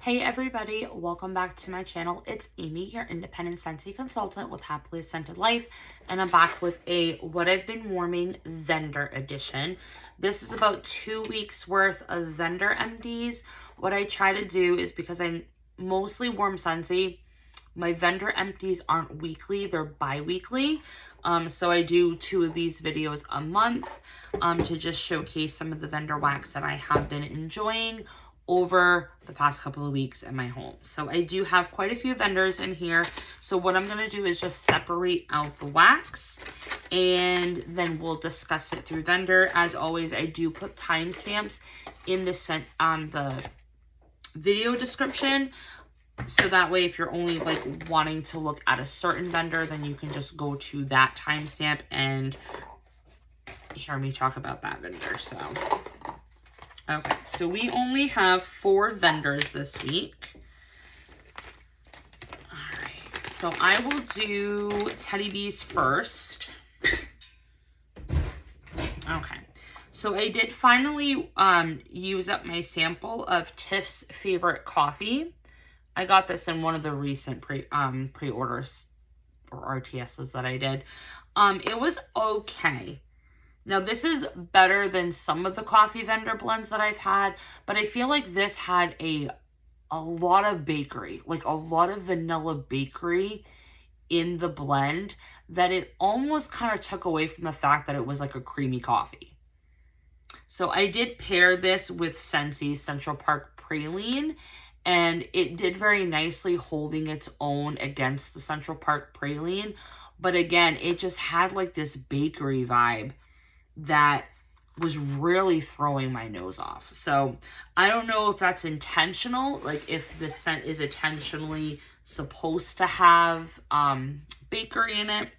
Hey everybody, welcome back to my channel. It's Amy, your independent Scentsy consultant with Happily Scented Life, and I'm back with a What I've Been Warming vendor edition. This is about 2 weeks worth of vendor MDs. What I try to do is, because I mostly warm Scentsy, my vendor empties aren't weekly, they're bi-weekly. So I do 2 of these videos a month to just showcase some of the vendor wax that I have been enjoying over the past couple of weeks in my home. So I do have quite a few vendors in here. So what I'm going to do is just separate out the wax and then we'll discuss it through vendor. As always, I do put timestamps in the video description. So that way, if you're only like wanting to look at a certain vendor, then you can just go to that timestamp and hear me talk about that vendor. So, okay, so we only have 4 vendors this week. All right, so I will do Teddy Bees first. Okay, so I did finally use up my sample of Tiff's Favorite Coffee. I got this in one of the recent pre-orders or RTSs that I did. It was okay. Now, this is better than some of the coffee vendor blends that I've had, but I feel like this had a lot of bakery, like a lot of vanilla bakery in the blend, that it almost kind of took away from the fact that it was like a creamy coffee. So I did pair this with Scentsy's Central Park Praline, and it did very nicely, holding its own against the Central Park Praline. But again, it just had like this bakery vibe that was really throwing my nose off. So I don't know if that's intentional, like if the scent is intentionally supposed to have bakery in it,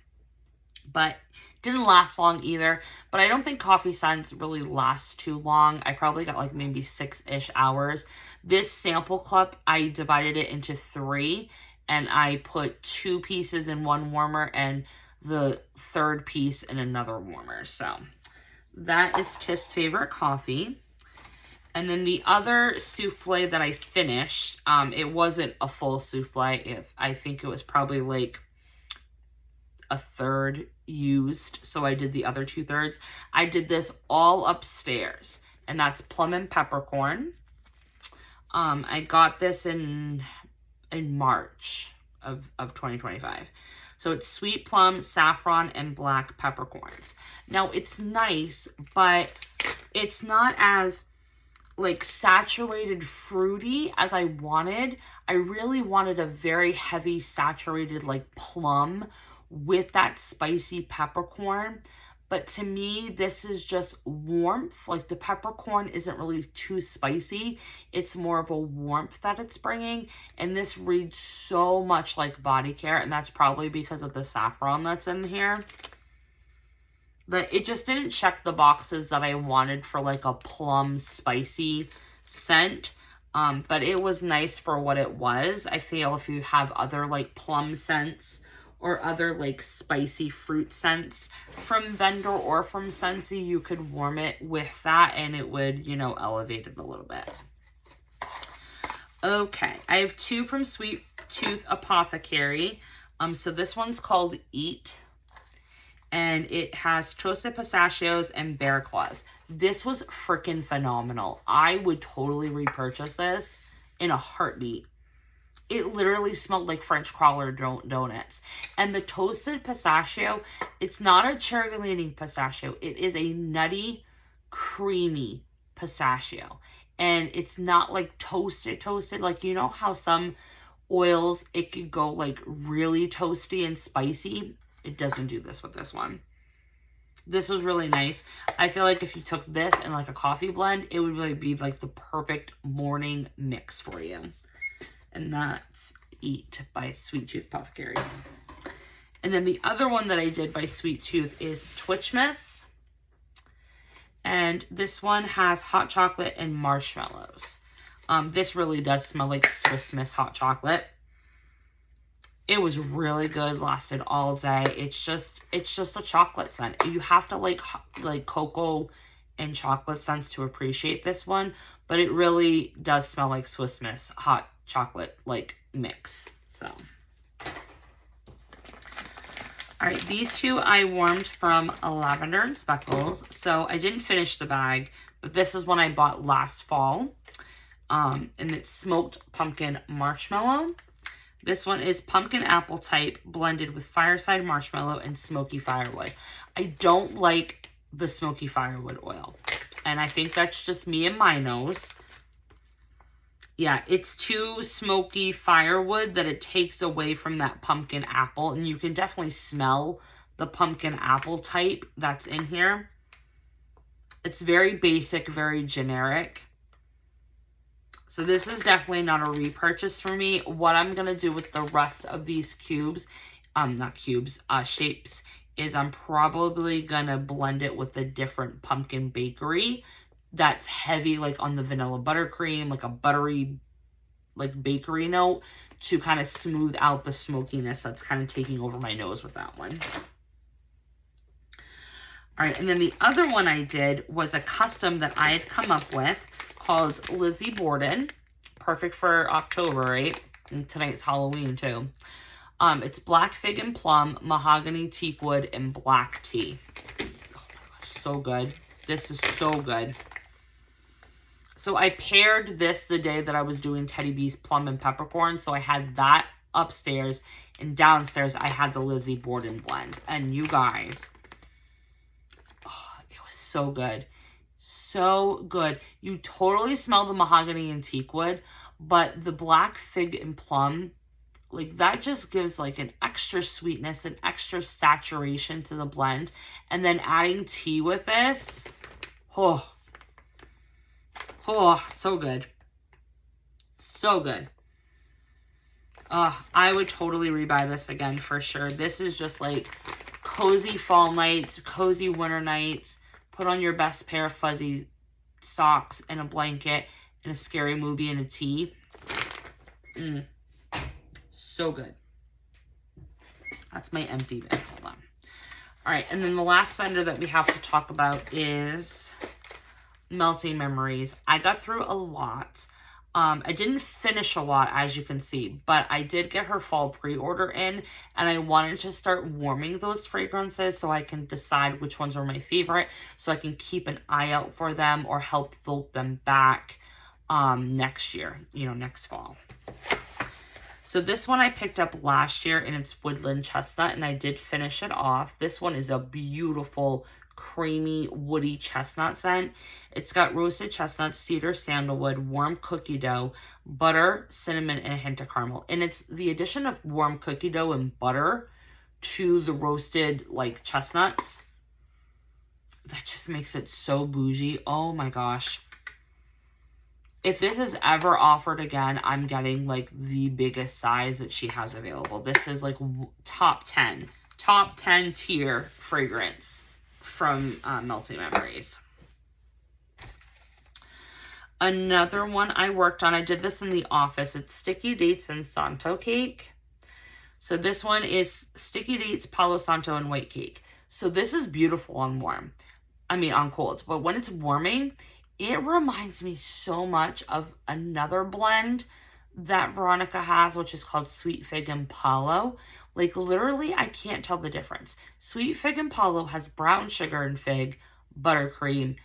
but didn't last long either. But I don't think coffee scents really last too long. I probably got like maybe 6-ish hours. This sample cup, I divided it into 3, and I put 2 pieces in one warmer and the 3rd piece in another warmer. So that is Tiff's Favorite Coffee. And then the other souffle that I finished, it wasn't a full souffle. I think it was probably like a 1/3 used, so I did the other 2/3. I did this all upstairs, and that's plum and peppercorn. I got this in March of 2025. So it's sweet plum, saffron, and black peppercorns. Now it's nice, but it's not as like saturated fruity as I wanted. I really wanted a very heavy saturated like plum with that spicy peppercorn. But to me, this is just warmth. Like the peppercorn isn't really too spicy. It's more of a warmth that it's bringing. And this reads so much like body care. And that's probably because of the saffron that's in here. But it just didn't check the boxes that I wanted for like a plum spicy scent. But it was nice for what it was. I feel if you have other like plum scents or other like spicy fruit scents from vendor or from Scentsy, you could warm it with that and it would, you know, elevate it a little bit. Okay, I have 2 from Sweet Tooth Apothecary. So this one's called Eat, and it has toasted pistachios and bear claws. This was freaking phenomenal. I would totally repurchase this in a heartbeat. It literally smelled like French crawler donuts. And the toasted pistachio, it's not a cherry leaning pistachio. It is a nutty, creamy pistachio. And it's not like toasted. Like, you know how some oils, it could go like really toasty and spicy? It doesn't do this with this one. This was really nice. I feel like if you took this and like a coffee blend, it would really be like the perfect morning mix for you. And that's Eat by Sweet Tooth Apothecary. And then the other one that I did by Sweet Tooth is Twitch Miss. And this one has hot chocolate and marshmallows. This really does smell like Swiss Miss hot chocolate. It was really good, lasted all day. It's just a chocolate scent. You have to like cocoa and chocolate scents to appreciate this one, but it really does smell like Swiss Miss hot chocolate like mix. So, all right, these two I warmed from Lavender and Speckles. So I didn't finish the bag, but this is one I bought last fall. And it's smoked pumpkin marshmallow. This one is pumpkin apple type blended with fireside marshmallow and smoky firewood. I don't like the smoky firewood oil, and I think that's just me and my nose. Yeah, it's too smoky firewood that it takes away from that pumpkin apple, and you can definitely smell the pumpkin apple type that's in here. It's very basic, very generic. So this is definitely not a repurchase for me. What I'm going to do with the rest of these cubes, shapes, is I'm probably going to blend it with a different pumpkin bakery that's heavy, like on the vanilla buttercream, like a buttery, like bakery note, to kind of smooth out the smokiness that's kind of taking over my nose with that one. All right, and then the other one I did was a custom that I had come up with called Lizzie Borden. Perfect for October, right? And tonight's Halloween too. It's black fig and plum, mahogany teakwood, and black tea. Oh my gosh, so good. This is so good. So I paired this the day that I was doing Teddy B's plum and peppercorn. So I had that upstairs, and downstairs I had the Lizzie Borden blend. And you guys, oh, it was so good. So good. You totally smell the mahogany and teakwood, but the black fig and plum, like that just gives like an extra sweetness, an extra saturation to the blend. And then adding tea with this, oh, so good. So good. I would totally rebuy this again for sure. This is just like cozy fall nights, cozy winter nights. Put on your best pair of fuzzy socks and a blanket and a scary movie and a tea. So good. That's my empty bin. Hold on. All right, and then the last vendor that we have to talk about is Melting Memories. I got through a lot. I didn't finish a lot, as you can see, but I did get her fall pre-order in, and I wanted to start warming those fragrances so I can decide which ones are my favorite, so I can keep an eye out for them or help vote them back next year, next fall. So this one I picked up last year, and it's Woodland Chestnut, and I did finish it off. This one is a beautiful creamy woody chestnut scent. It's got roasted chestnuts, cedar, sandalwood, warm cookie dough, butter, cinnamon, and a hint of caramel. And it's the addition of warm cookie dough and butter to the roasted like chestnuts that just makes it so bougie. Oh my gosh. If this is ever offered again, I'm getting like the biggest size that she has available. This is like top 10 tier fragrance from Melting Memories. Another one I worked on, I did this in the office. It's Sticky Dates and Santo Cake. So this one is Sticky Dates, Palo Santo, and White Cake. So this is beautiful on on cold. But when it's warming, it reminds me so much of another blend that Veronica has, which is called Sweet Fig and Palo. Like literally, I can't tell the difference. Sweet Fig and Palo has brown sugar and fig, buttercream,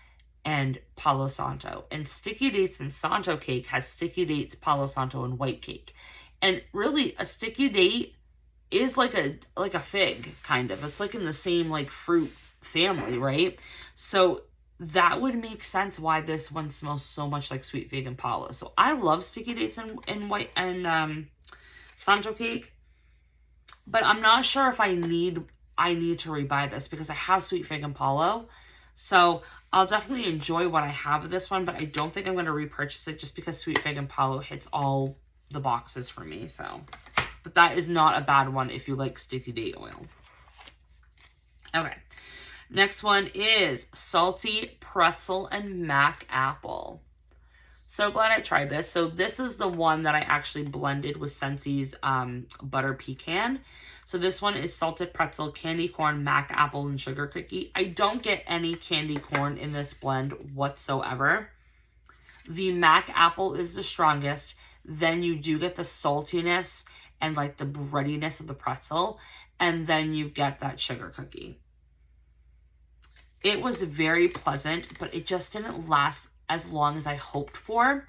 and Palo Santo. And Sticky Dates and Santo Cake has Sticky Dates, Palo Santo, and White Cake. And really, a sticky date is like a fig, kind of. It's like in the same like fruit family, right? So that would make sense why this one smells so much like Sweet Fig and Palo. So I love Sticky Dates and White and Santo Cake. But I'm not sure if I need to rebuy this because I have Sweet Fig and Palo. So I'll definitely enjoy what I have of this one, but I don't think I'm going to repurchase it just because Sweet Fig and Palo hits all the boxes for me. So, but that is not a bad one if you like sticky date oil. Okay. Next one is Salty Pretzel and Mac Apple. So glad I tried this. So this is the one that I actually blended with Scentsy's butter pecan. So this one is salted pretzel, candy corn, mac apple, and sugar cookie. I don't get any candy corn in this blend whatsoever. The mac apple is the strongest. Then you do get the saltiness and like the breadiness of the pretzel. And then you get that sugar cookie. It was very pleasant, but it just didn't last as long as I hoped for.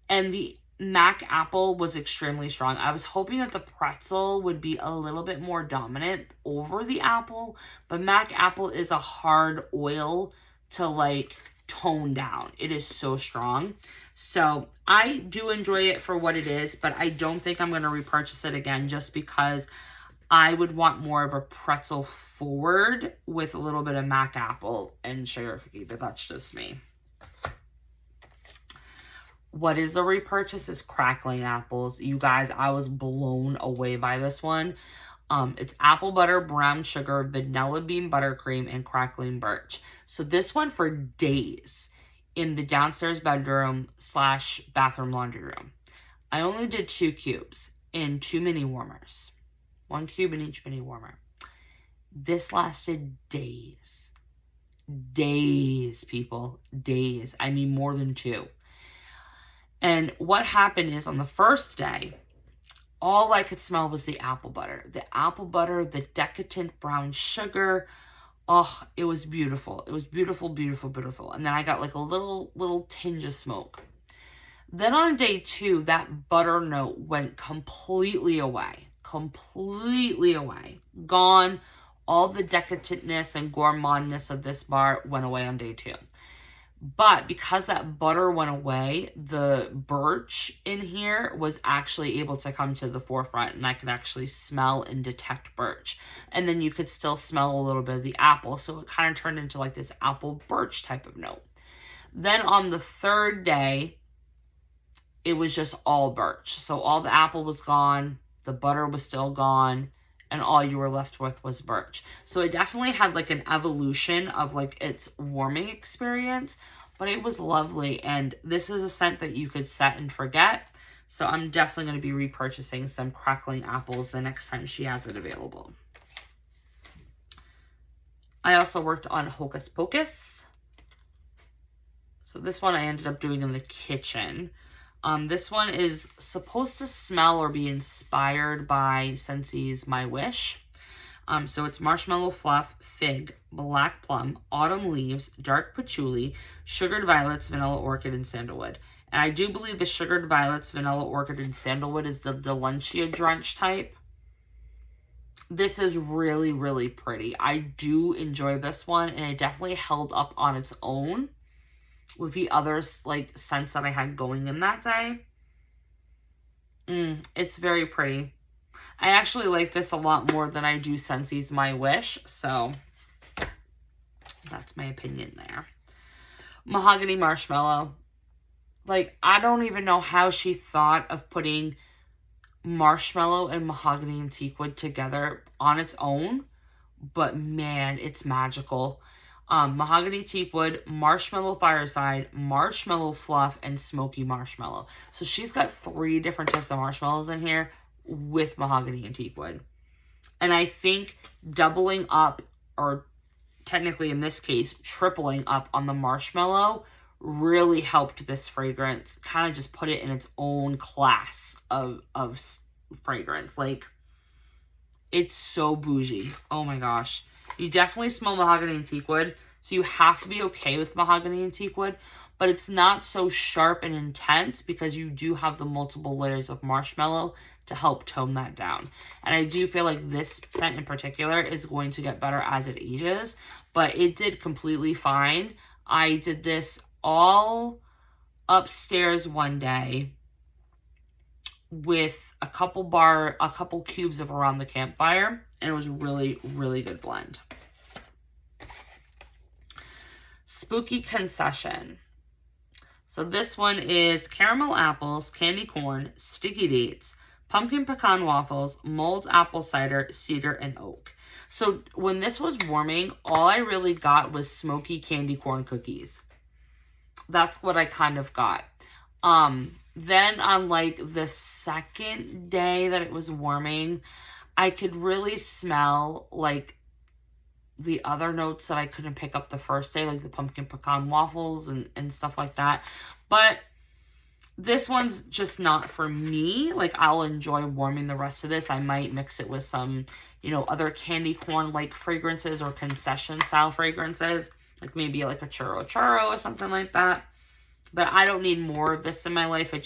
And the mac apple was extremely strong. I was hoping that the pretzel would be a little bit more dominant over the apple, but mac apple is a hard oil to like tone down. It is so strong. So I do enjoy it for what it is, but I don't think I'm going to repurchase it again just because I would want more of a pretzel forward with a little bit of mac apple and sugar cookie, but that's just me. What is a repurchase is crackling apples. You guys, I was blown away by this one. It's apple butter, brown sugar, vanilla bean buttercream, and crackling birch. So this one for days in the downstairs bedroom / bathroom laundry room. I only did 2 cubes in 2 mini warmers. 1 cube in each mini warmer. This lasted days. Days, people. Days. I mean more than 2. And what happened is on the first day, all I could smell was the apple butter. The apple butter, the decadent brown sugar. Oh, it was beautiful. It was beautiful, beautiful, beautiful. And then I got like a little tinge of smoke. Then on day 2, that butter note went completely away. Completely away. Gone. All the decadentness and gourmandness of this bar went away on day 2. But because that butter went away, the birch in here was actually able to come to the forefront, and I could actually smell and detect birch. And then you could still smell a little bit of the apple, so it kind of turned into like this apple birch type of note. Then on the 3rd day, it was just all birch. So all the apple was gone, the butter was still gone, and all you were left with was birch. So it definitely had like an evolution of like its warming experience, but it was lovely. And this is a scent that you could set and forget. So I'm definitely going to be repurchasing some crackling apples the next time she has it available. I also worked on Hocus Pocus. So this one I ended up doing in the kitchen. This one is supposed to smell or be inspired by Scentsy's My Wish. So it's marshmallow fluff, fig, black plum, autumn leaves, dark patchouli, sugared violets, vanilla orchid, and sandalwood. And I do believe the sugared violets, vanilla orchid, and sandalwood is the Delencia Drench type. This is really, really pretty. I do enjoy this one, and it definitely held up on its own with the other like scents that I had going in that day. It's very pretty. I actually like this a lot more than I do Scentsy's My Wish, so that's my opinion there. Mahogany marshmallow. Like, I don't even know how she thought of putting marshmallow and mahogany and teakwood together on its own, but man, it's magical. Mahogany teakwood, marshmallow fireside, marshmallow fluff, and smoky marshmallow. So she's got 3 different types of marshmallows in here with mahogany and teakwood. And I think doubling up, or technically in this case, tripling up on the marshmallow really helped this fragrance kind of just put it in its own class of fragrance. Like, it's so bougie. Oh my gosh. You definitely smell mahogany and teakwood, so you have to be okay with mahogany and teakwood, but it's not so sharp and intense because you do have the multiple layers of marshmallow to help tone that down. And I do feel like this scent in particular is going to get better as it ages, but it did completely fine. I did this all upstairs one day with a couple cubes of Around the Campfire, and it was really, really good blend. Spooky Concession. So this one is caramel apples, candy corn, sticky dates, pumpkin pecan waffles, mulled apple cider, cedar, and oak. So when this was warming, all I really got was smoky candy corn cookies. That's what I kind of got. Then on like the second day that it was warming, I could really smell like the other notes that I couldn't pick up the first day, like the pumpkin pecan waffles and stuff like that. But this one's just not for me. Like, I'll enjoy warming the rest of this. I might mix it with some, you know, other candy corn like fragrances or concession style fragrances, like maybe like a churro or something like that. But I don't need more of this in my life. It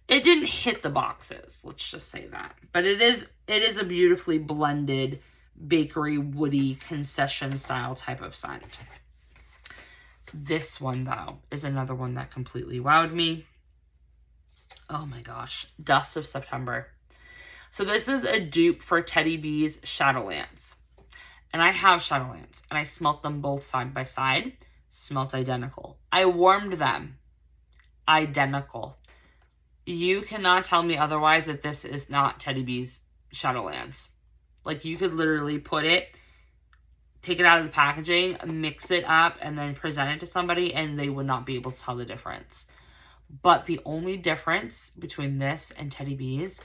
didn't hit the boxes, let's just say that. But it is a beautifully blended bakery woody concession style type of scent. This one though is another one that completely wowed me. Oh my gosh, Dust of September. So this is a dupe for Teddy B's Shadowlands. And I have Shadowlands, and I smelt them both side by side. Smelt identical. I warmed them. Identical. You cannot tell me otherwise that this is not Teddy B's Shadowlands. Like, you could literally put it, take it out of the packaging, mix it up, and then present it to somebody, and they would not be able to tell the difference. But the only difference between this and Teddy B's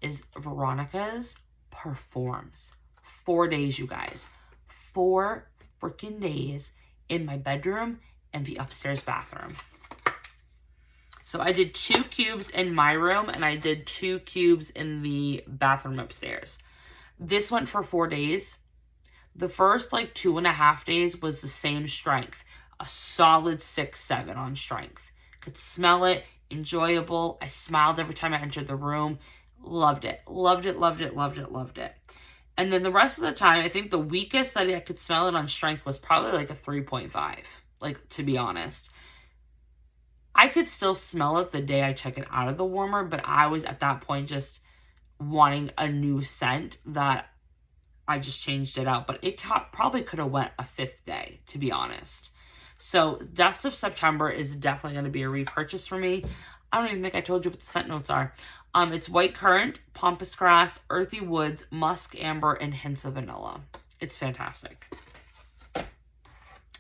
is Veronica's performs. 4 days, you guys. 4 freaking days in my bedroom and the upstairs bathroom. So I did 2 cubes in my room, and I did 2 cubes in the bathroom upstairs. This went for 4 days. The first like 2.5 days was the same strength. A solid 6-7 on strength. Could smell it. Enjoyable. I smiled every time I entered the room. Loved it. Loved it, loved it, loved it, loved it. And then the rest of the time, I think the weakest that I could smell it on strength was probably like a 3.5. Like, to be honest. I could still smell it the day I took it out of the warmer, but I was at that point just wanting a new scent that I just changed it out. But it probably could have went a 5th day, to be honest. So Dust of September is definitely going to be a repurchase for me. I don't even think I told you what the scent notes are. It's white currant, pampas grass, earthy woods, musk amber, and hints of vanilla. It's fantastic.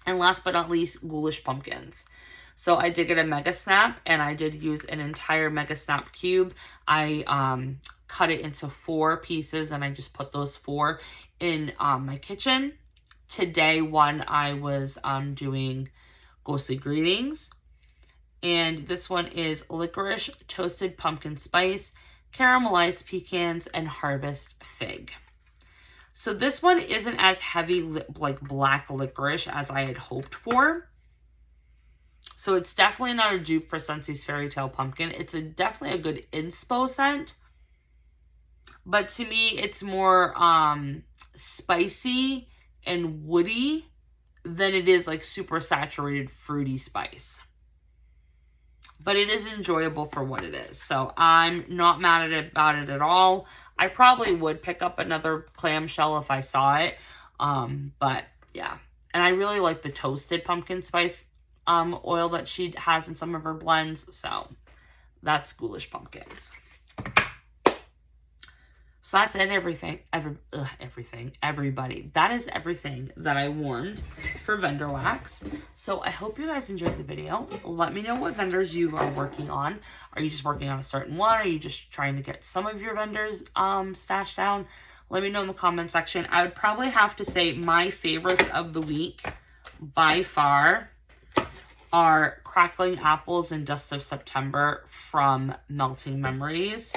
And last but not least, ghoulish pumpkins. So I did get a Mega Snap, and I did use an entire Mega Snap cube. I cut it into 4 pieces, and I just put those 4 in my kitchen. Today, one, I was doing Ghostly Greetings. And this one is licorice, toasted pumpkin spice, caramelized pecans, and harvest fig. So this one isn't as heavy like black licorice as I had hoped for. So it's definitely not a dupe for Scentsy's Fairy Tale Pumpkin. It's definitely a good inspo scent. But to me, it's more spicy and woody than it is like super saturated fruity spice. But it is enjoyable for what it is. So I'm not mad about it at all. I probably would pick up another clamshell if I saw it. But yeah. And I really like the toasted pumpkin spice oil that she has in some of her blends. So that's Ghoulish Pumpkins. So that's it, everybody. That is everything that I warmed for vendor wax. So I hope you guys enjoyed the video. Let me know what vendors you are working on. Are you just working on a certain one? Are you just trying to get some of your vendors stashed down? Let me know in the comment section. I would probably have to say my favorites of the week by far are Crackling Apples and Dust of September from Melting Memories.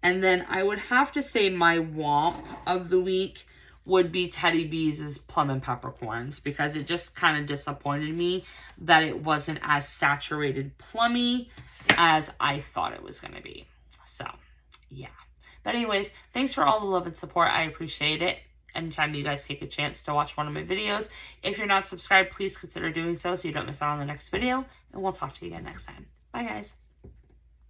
And then I would have to say my womp of the week would be Teddy B's Plum and Peppercorns, because it just kind of disappointed me that it wasn't as saturated plummy as I thought it was going to be. So, yeah. But anyways, thanks for all the love and support. I appreciate it. Anytime you guys take a chance to watch one of my videos. If you're not subscribed, please consider doing so you don't miss out on the next video. And we'll talk to you again next time. Bye, guys.